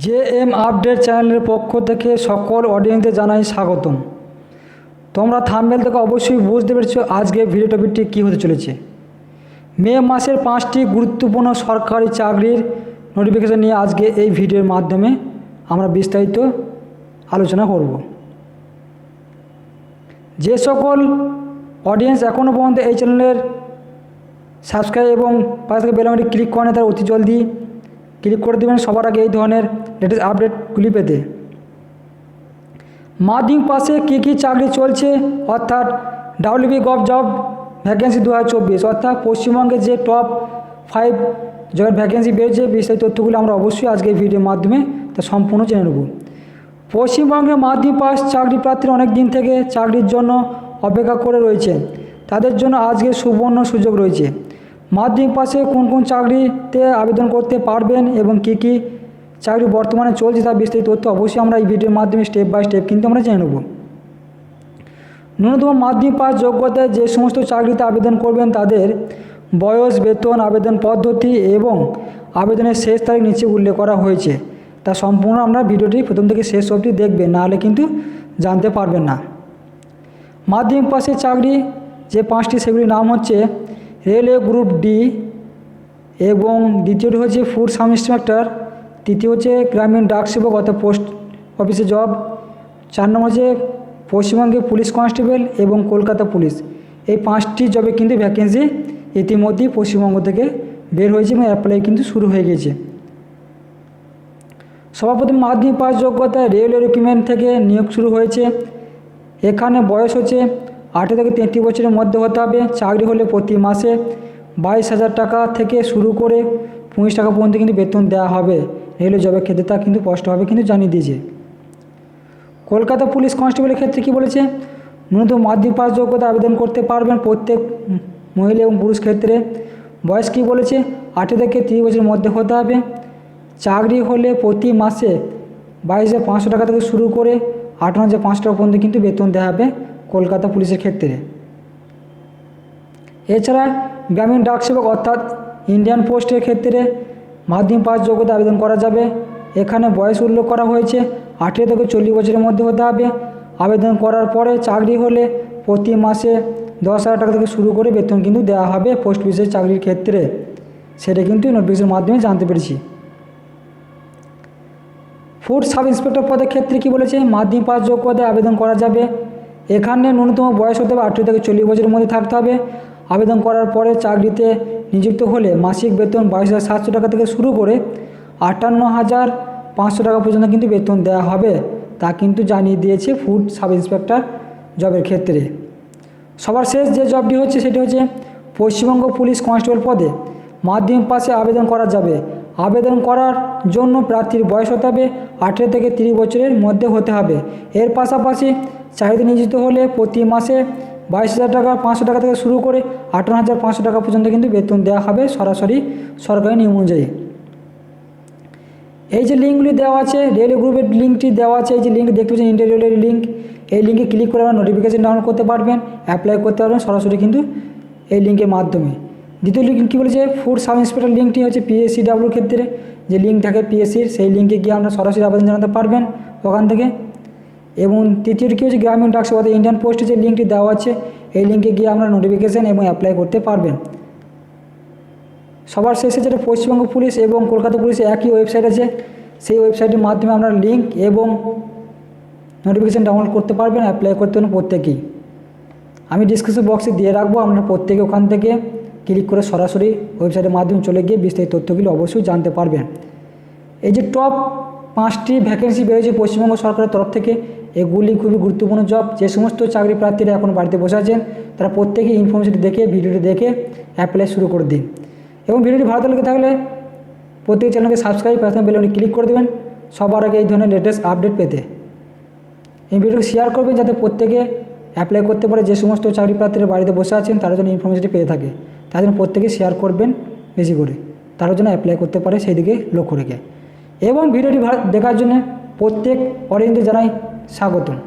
JM update চ্যানেলের পক্ষ থেকে সকল অডিয়েন্সদের জানাই স্বাগতম। তোমরা থাম্বনেল থেকে অবশ্যই বুঝতে পেরেছো আজকে ভিডিও টপিকটি কী হতে চলেছে। মে মাসের 5টি গুরুত্বপূর্ণ সরকারি চাকরির নোটিফিকেশন নিয়ে আজকে এই ভিডিওর মাধ্যমে আমরা বিস্তারিত আলোচনা করব। যে সকল অডিয়েন্স এখনও পর্যন্ত এই চ্যানেলের সাবস্ক্রাইব এবং পাশে থেকে বেল আইকনটি ক্লিক করেন তারা অতি জলদি ক্লিক করে দেবেন সবার আগে এই ধরনের লেটেস্ট আপডেটগুলি পেতে। মাধ্যমিক পাশে কী কী চাকরি চলছে অর্থাৎ ডাব্লিউবি গভ জব ভ্যাকেন্সি 2024 অর্থাৎ পশ্চিমবঙ্গে যে টপ 5 জবের ভ্যাকেন্সি বেরিয়েছে বিস্তারিত তথ্যগুলো আমরা অবশ্যই আজকে এই ভিডিওর মাধ্যমে তা সম্পূর্ণ জেনে নেব। পশ্চিমবঙ্গের মাধ্যমিক পাস চাকরি প্রার্থীরা অনেক দিন থেকে চাকরির জন্য অপেক্ষা করে রয়েছে, তাদের জন্য আজকে সুবর্ণ সুযোগ রয়েছে। মাধ্যমিক পাশে কোন কোন চাকরিতে আবেদন করতে পারবেন এবং কী কী চাকরি বর্তমানে চলছে তার বিস্তারিত তথ্য অবশ্যই আমরা এই ভিডিওর মাধ্যমে স্টেপ বাই স্টেপ কিন্তু আমরা জেনে নেব। ন্যূনতম মাধ্যমিক পাস যোগ্যতায় যে সমস্ত চাকরিতে আবেদন করবেন তাদের বয়স, বেতন, আবেদন পদ্ধতি এবং আবেদনের শেষ তারিখ নিচে উল্লেখ করা হয়েছে। তা সম্পূর্ণ আমরা ভিডিওটি প্রথম থেকে শেষ অবধি দেখবেন, নাহলে কিন্তু জানতে পারবেন না। মাধ্যমিক পাশে চাকরি যে 5টি সেগুলির নাম হচ্ছে রেলওয়ে গ্রুপ ডি, এবং দ্বিতীয়টি হচ্ছে ফুড সাব ইন্সপেক্টর, তৃতীয় হচ্ছে গ্রামীণ ডাক সেবক অর্থাৎ পোস্ট অফিসে জব, 4 নম্বর হচ্ছে পশ্চিমবঙ্গে পুলিশ কনস্টেবল এবং কলকাতা পুলিশ। এই 5টি জবে কিন্তু ভ্যাকেন্সি ইতিমধ্যেই পশ্চিমবঙ্গ থেকে বের হয়েছে এবং অ্যাপ্লাই কিন্তু শুরু হয়ে গেছে। সর্বপ্রথম মাধ্যমিক পাস যোগ্যতায় রেলওয়ে রিক্রুটমেন্ট থেকে নিয়োগ শুরু হয়েছে। এখানে বয়স হচ্ছে 18 থেকে 33 বছরের মধ্যে হতে হবে। চাকরি হলে প্রতি মাসে 22,000 টাকা থেকে শুরু করে 25 টাকা পর্যন্ত কিন্তু বেতন দেওয়া হবে। রেলওয়ে জবের ক্ষেত্রে তা কিন্তু স্পষ্টভাবে কিন্তু জানিয়ে দিয়েছে। কলকাতা পুলিশ কনস্টেবলের ক্ষেত্রে কি বলেছে, ন্যূনতম মাধ্যমিক পাস যোগ্যতা আবেদন করতে পারবেন প্রত্যেক মহিলা এবং পুরুষ ক্ষেত্রে। বয়স কী বলেছে, 18 থেকে 30 বছরের মধ্যে হতে হবে। চাকরি হলে প্রতি মাসে 22,500 টাকা থেকে শুরু করে 58,500 টাকা পর্যন্ত কিন্তু বেতন দেওয়া হবে কলকাতা পুলিশের ক্ষেত্রে। এছাড়া গ্রামীণ ডাক সেবক অর্থাৎ ইন্ডিয়ান পোস্টের ক্ষেত্রে মাধ্যমিক পাস যোগ্যতা আবেদন করা যাবে। এখানে বয়স উল্লেখ করা হয়েছে 18 থেকে 40 বছরের মধ্যে হতে হবে। আবেদন করার পরে চাকরি হলে প্রতি মাসে 10,000 টাকা থেকে শুরু করে বেতন কিন্তু দেওয়া হবে পোস্ট অফিসের চাকরির ক্ষেত্রে। সেটা কিন্তু নোটিফিকেশনের মাধ্যমে জানতে পেরেছি। ফুড সাব ইন্সপেক্টর পদের ক্ষেত্রে কি বলেছে, মাধ্যমিক পাস যোগ্যতায় আবেদন করা যাবে। এখানে ন্যূনতম বয়স হতে হবে 18 থেকে 40 বছরের মধ্যে থাকতে হবে। আবেদন করার পরে চাকরিতে নিযুক্ত হলে মাসিক বেতন 22,700 টাকা থেকে শুরু করে 58,500 টাকা পর্যন্ত কিন্তু বেতন দেওয়া হবে, তা কিন্তু জানিয়ে দিয়েছে ফুড সাব ইন্সপেক্টর জবের ক্ষেত্রে। সবার শেষ যে জবটি হচ্ছে সেটি হচ্ছে পশ্চিমবঙ্গ পুলিশ কনস্টেবল পদে মাধ্যমিক পাশে আবেদন করা যাবে। আবেদন করার জন্য প্রার্থীর বয়স হতে হবে 18 থেকে 30 বছরের মধ্যে হতে হবে। এর পাশাপাশি চাকরিতে নিয়োজিত হলে প্রতি মাসে 22,000 টাকা 500 টাকা থেকে শুরু করে 58,500 টাকা পর্যন্ত কিন্তু বেতন দেওয়া হবে সরাসরি সরকারি নিয়ম অনুযায়ী। এই যে লিঙ্কগুলি দেওয়া আছে, রেলওয়ে গ্রুপের লিঙ্কটি দেওয়া আছে, এই যে লিঙ্ক দেখতে পাচ্ছেন ইন্ডিয়া রেলের লিঙ্ক, এই লিঙ্কে ক্লিক করে আপনারা নোটিফিকেশন ডাউনলোড করতে পারবেন, অ্যাপ্লাই করতে পারবেন সরাসরি কিন্তু এই লিঙ্কের মাধ্যমে। দ্বিতীয় লিঙ্ক কী বলেছে, ফুড সাব ইন্সপেক্টর লিঙ্কটি হচ্ছে PSCW ক্ষেত্রে যে লিঙ্ক থাকে PSCর, সেই লিঙ্কে গিয়ে আমরা সরাসরি আবেদন জানাতে পারবেন ওখান থেকে। এবং তৃতীয়টি কী হচ্ছে গ্রামীণ ডাক সেবা ইন্ডিয়ান পোস্টে যে লিঙ্কটি দেওয়া আছে, এই লিঙ্কে গিয়ে আমরা নোটিফিকেশান এবং অ্যাপ্লাই করতে পারবেন। সবার শেষে যেটা পশ্চিমবঙ্গ পুলিশ এবং কলকাতা পুলিশে একই ওয়েবসাইট আছে, সেই ওয়েবসাইটের মাধ্যমে আপনারা লিঙ্ক এবং নোটিফিকেশান ডাউনলোড করতে পারবেন, অ্যাপ্লাই করতে পারবেন প্রত্যেকেই। আমি ডিসক্রিপশন বক্সে দিয়ে রাখবো, আপনারা প্রত্যেকে ওখান থেকে ক্লিক করে সরাসরি ওয়েবসাইটের মাধ্যমে চলে গিয়ে বিস্তারিত তথ্যগুলি অবশ্যই জানতে পারবেন। এই যে টপ 5টি ভ্যাকেন্সি বেরিয়েছে পশ্চিমবঙ্গ সরকারের তরফ থেকে, এগুলি খুবই গুরুত্বপূর্ণ জব। যে সমস্ত চাকরি প্রার্থীরা এখন বাড়িতে বসে আছেন তারা প্রত্যেকেই ইনফরমেশনটি দেখে ভিডিওটি দেখে অ্যাপ্লাই শুরু করে দিন। এবং ভিডিওটি ভালো লেগে থাকলে প্রত্যেক চ্যানেলকে সাবস্ক্রাইব পাশে বেল আইকনে ক্লিক করে দেবেন সবার আগে এই ধরনের লেটেস্ট আপডেট পেতে। এই ভিডিওটি শেয়ার করবেন যাতে প্রত্যেকে অ্যাপ্লাই করতে পারে। যে সমস্ত চাকরি প্রার্থীরা বাড়িতে বসে আছেন তারা যেন ইনফরমেশনটি পেয়ে থাকে, তার জন্য প্রত্যেকে শেয়ার করবেন বেশি করে, তারা যেন অ্যাপ্লাই করতে পারে সেই দিকে লক্ষ্য রেখে। এবং ভিডিওটি দেখার জন্য প্রত্যেক অডিয়েন্সদের জানাই স্বাগতম।